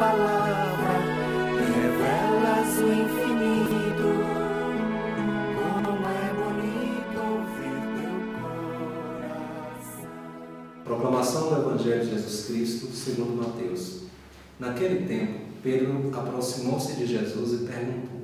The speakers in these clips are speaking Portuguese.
palavra e revelas o infinito. Como é bonito ouvir teu coração. Proclamação do Evangelho de Jesus Cristo segundo Mateus. Naquele tempo, Pedro aproximou-se de Jesus e perguntou: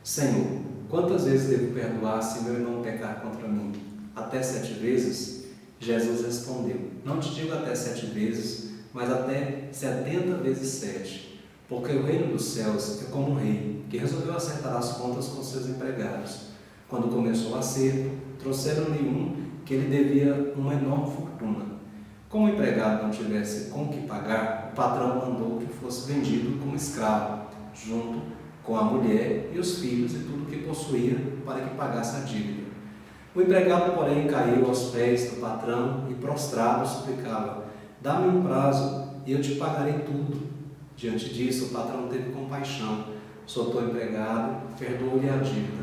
Senhor, quantas vezes devo perdoar se meu irmão pecar contra mim? Até 7 vezes? Jesus respondeu: Não te digo até 7 vezes, mas até 70 vezes 7. Porque o reino dos céus é como um rei, que resolveu acertar as contas com seus empregados. Quando começou o acerto, trouxeram-lhe um que ele devia uma enorme fortuna. Como o empregado não tivesse com que pagar, o patrão mandou que fosse vendido como escravo, junto com a mulher e os filhos e tudo que possuía, para que pagasse a dívida. O empregado, porém, caiu aos pés do patrão e, prostrado, suplicava: Dá-me um prazo e eu te pagarei tudo. Diante disso, o patrão teve compaixão, soltou o empregado, perdoou-lhe a dívida.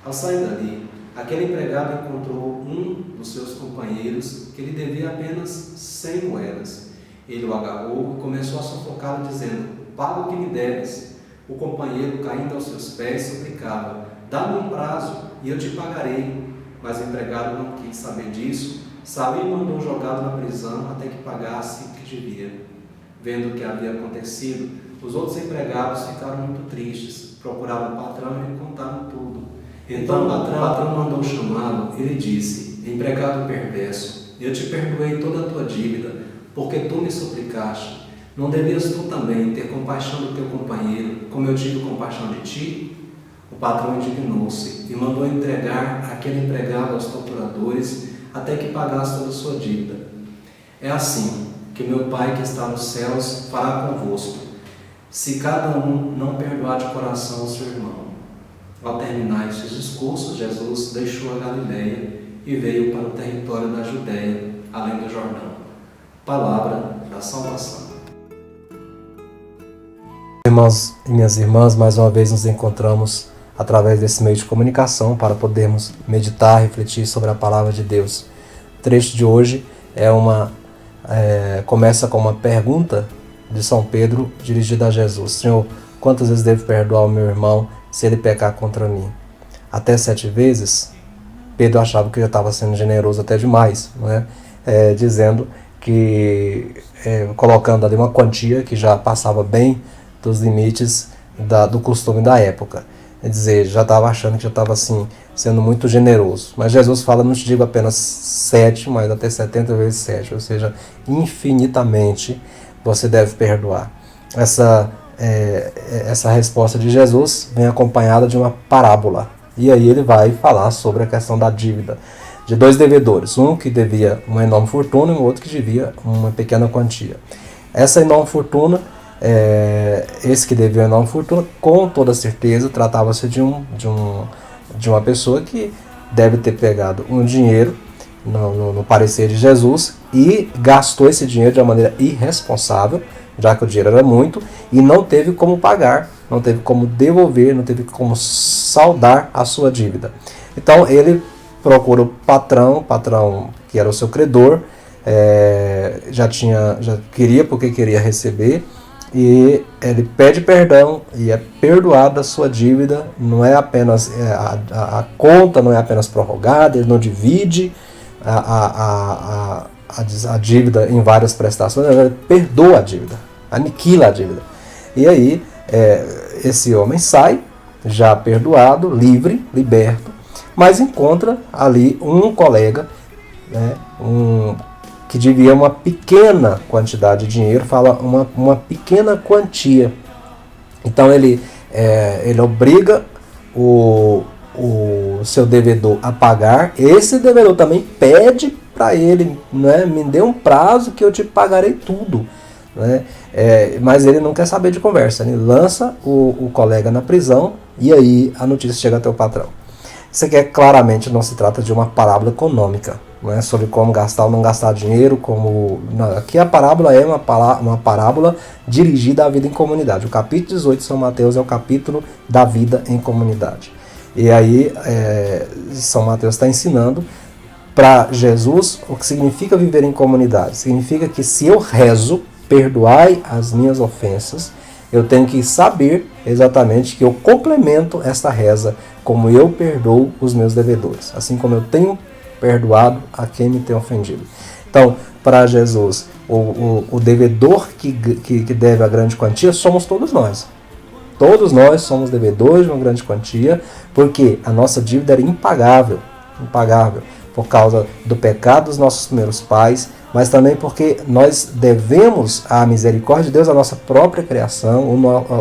Ao sair dali, aquele empregado encontrou um dos seus companheiros que lhe devia apenas 100 moedas. Ele o agarrou e começou a sufocá-lo, dizendo: Paga o que me deves. O companheiro, caindo aos seus pés, suplicava: Dá-me um prazo e eu te pagarei. Mas o empregado não quis saber disso, saiu e mandou jogá-lo na prisão até que pagasse o que devia. Vendo o que havia acontecido, os outros empregados ficaram muito tristes, procuraram o patrão e lhe contaram tudo. Então o patrão mandou chamá-lo e lhe disse: Empregado perverso, eu te perdoei toda a tua dívida, porque tu me suplicaste. Não devias tu também ter compaixão do teu companheiro, como eu tive compaixão de ti? O patrão indignou-se e mandou entregar aquele empregado aos torturadores até que pagasse toda a sua dívida. É assim que meu Pai que está nos céus fará convosco, se cada um não perdoar de coração o seu irmão. Ao terminar estes discursos, Jesus deixou a Galileia e veio para o território da Judéia, além do Jordão. Palavra da salvação. Irmãos e minhas irmãs, mais uma vez nos encontramos através desse meio de comunicação para podermos meditar, refletir sobre a palavra de Deus. O trecho de hoje começa com uma pergunta de São Pedro dirigida a Jesus: Senhor, quantas vezes devo perdoar o meu irmão se ele pecar contra mim? Até 7 vezes? Pedro achava que já estava sendo generoso até demais, não é? Dizendo que, colocando ali uma quantia que já passava bem dos limites do costume da época. Quer dizer, já estava achando que já estava assim, sendo muito generoso. Mas Jesus fala: não te digo apenas 7, mas até 70 vezes 7. Ou seja, infinitamente você deve perdoar. Essa resposta de Jesus vem acompanhada de uma parábola. E aí ele vai falar sobre a questão da dívida de 2 devedores. Um que devia uma enorme fortuna e o outro que devia uma pequena quantia. Essa enorme fortuna, esse que devia uma enorme fortuna, com toda certeza tratava-se de uma pessoa que deve ter pegado um dinheiro no parecer de Jesus e gastou esse dinheiro de uma maneira irresponsável, já que o dinheiro era muito, e não teve como pagar, não teve como devolver, não teve como saldar a sua dívida. Então ele procura o patrão que era o seu credor, já queria, porque queria receber, e ele pede perdão e é perdoada a sua dívida. Não é apenas a conta não é apenas prorrogada, ele não divide a dívida em várias prestações, ele perdoa a dívida, aniquila a dívida. E aí esse homem sai já perdoado, livre, liberto, mas encontra ali um colega, né, que devia uma pequena quantidade de dinheiro, fala uma pequena quantia. Então ele obriga o seu devedor a pagar. Esse devedor também pede para ele, né, me dê um prazo que eu te pagarei tudo, né? Mas ele não quer saber de conversa, ele lança o colega na prisão e aí a notícia chega até o patrão. Isso aqui claramente não se trata de uma parábola econômica, não é sobre como gastar ou não gastar dinheiro, aqui a parábola é uma parábola dirigida à vida em comunidade. O capítulo 18 de São Mateus é o capítulo da vida em comunidade. E aí São Mateus está ensinando para Jesus o que significa viver em comunidade. Significa que se eu rezo perdoai as minhas ofensas, eu tenho que saber exatamente que eu complemento esta reza como eu perdoo os meus devedores, assim como eu tenho perdoado a quem me tem ofendido. Então, para Jesus, o devedor que deve a grande quantia somos todos nós. Todos nós somos devedores de uma grande quantia, porque a nossa dívida era impagável, por causa do pecado dos nossos primeiros pais, mas também porque nós devemos à misericórdia de Deus a nossa própria criação,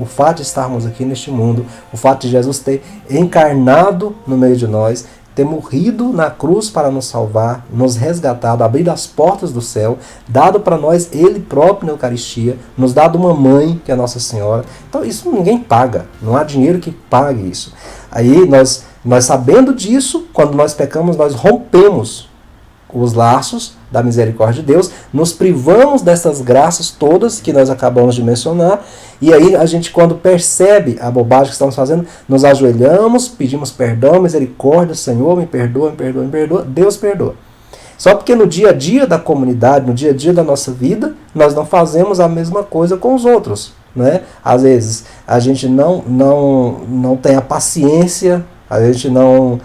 o fato de estarmos aqui neste mundo, o fato de Jesus ter encarnado no meio de nós, ter morrido na cruz para nos salvar, nos resgatado, abrir as portas do céu, dado para nós Ele próprio na Eucaristia, nos dado uma mãe, que é a Nossa Senhora. Então isso ninguém paga, não há dinheiro que pague isso. Aí nós sabendo disso, quando nós pecamos, nós rompemos os laços da misericórdia de Deus, nos privamos dessas graças todas que nós acabamos de mencionar, e aí a gente, quando percebe a bobagem que estamos fazendo, nos ajoelhamos, pedimos perdão, misericórdia, Senhor, me perdoa, me perdoa, me perdoa, Deus perdoa. Só porque no dia a dia da comunidade, no dia a dia da nossa vida, nós não fazemos a mesma coisa com os outros, né? Às vezes a gente não tem a paciência, a gente não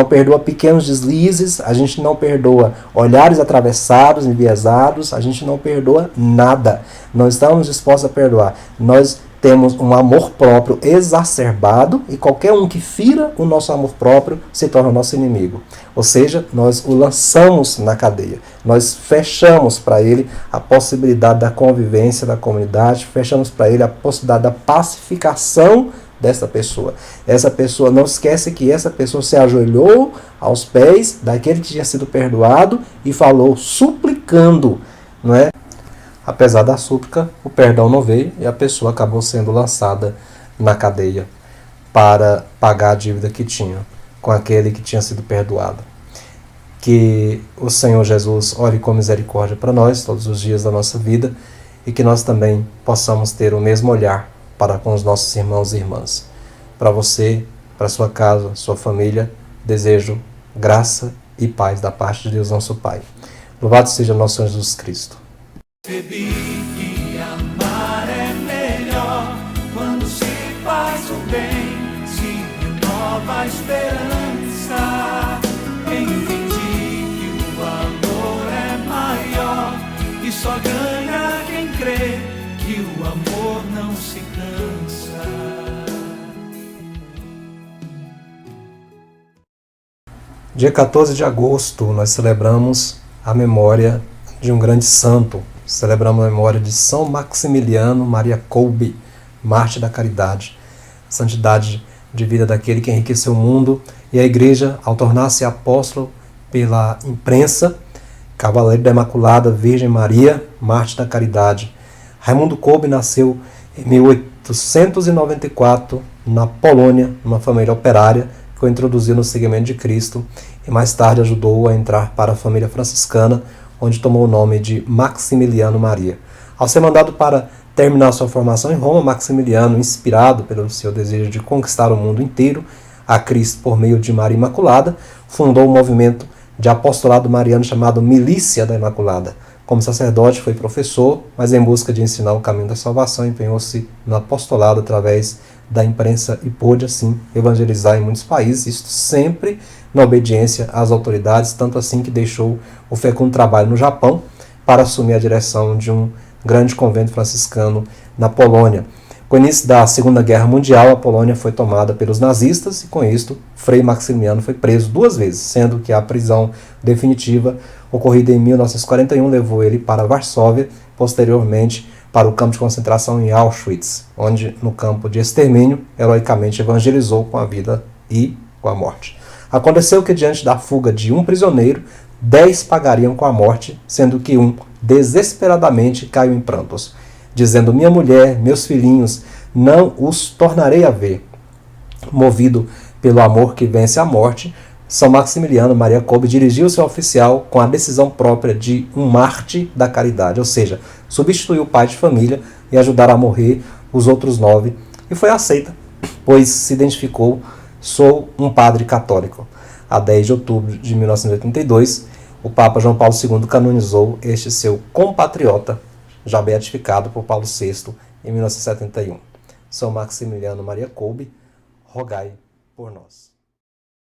perdoa pequenos deslizes, a gente não perdoa olhares atravessados, enviesados, a gente não perdoa nada. Não estamos dispostos a perdoar. Nós temos um amor próprio exacerbado e qualquer um que fira o nosso amor próprio se torna nosso inimigo. Ou seja, nós o lançamos na cadeia. Nós fechamos para ele a possibilidade da convivência da comunidade, fechamos para ele a possibilidade da pacificação dessa pessoa. Essa pessoa, não esquece que essa pessoa se ajoelhou aos pés daquele que tinha sido perdoado e falou, suplicando, não é? Apesar da súplica, o perdão não veio e a pessoa acabou sendo lançada na cadeia para pagar a dívida que tinha com aquele que tinha sido perdoado. Que o Senhor Jesus olhe com misericórdia para nós todos os dias da nossa vida e que nós também possamos ter o mesmo olhar para com os nossos irmãos e irmãs. Para você, para sua casa, sua família, desejo graça e paz da parte de Deus nosso Pai. Louvado seja nosso Senhor Jesus Cristo. Percebi que amar é melhor quando se faz o bem, se renova a esperança. Entendi que o amor é maior e só ganha quem crê que o amor não se cansa. Dia 14 de agosto, nós celebramos a memória de um grande santo. Celebramos a memória de São Maximiliano Maria Kolbe, mártir da caridade. Santidade de vida daquele que enriqueceu o mundo e a Igreja, ao tornar-se apóstolo pela imprensa, Cavaleiro da Imaculada Virgem Maria, mártir da caridade. Raimundo Kolbe nasceu em 1894 na Polônia, numa família operária que o introduziu no seguimento de Cristo e mais tarde ajudou a entrar para a família franciscana, onde tomou o nome de Maximiliano Maria. Ao ser mandado para terminar sua formação em Roma, Maximiliano, inspirado pelo seu desejo de conquistar o mundo inteiro a Cristo por meio de Maria Imaculada, fundou um movimento de apostolado mariano chamado Milícia da Imaculada. Como sacerdote, foi professor, mas em busca de ensinar o caminho da salvação, empenhou-se no apostolado através da imprensa e pôde, assim, evangelizar em muitos países, isto sempre na obediência às autoridades, tanto assim que deixou o fecundo trabalho no Japão para assumir a direção de um grande convento franciscano na Polônia. Com o início da Segunda Guerra Mundial, a Polônia foi tomada pelos nazistas e, com isto, Frei Maximiliano foi preso 2 vezes, sendo que a prisão definitiva, ocorrida em 1941, levou ele para Varsóvia, posteriormente para o campo de concentração em Auschwitz, onde, no campo de extermínio, heroicamente evangelizou com a vida e com a morte. Aconteceu que, diante da fuga de um prisioneiro, 10 pagariam com a morte, sendo que um, desesperadamente, caiu em prantos, dizendo, minha mulher, meus filhinhos, não os tornarei a ver. Movido pelo amor que vence a morte, São Maximiliano Maria Kolbe dirigiu-se ao oficial com a decisão própria de um mártir da caridade, ou seja, substituiu o pai de família e ajudar a morrer os outros 9, e foi aceita, pois se identificou, sou um padre católico. A 10 de outubro de 1982, o Papa João Paulo II canonizou este seu compatriota já beatificado por Paulo VI em 1971. São Maximiliano Maria Kolbe, rogai por nós.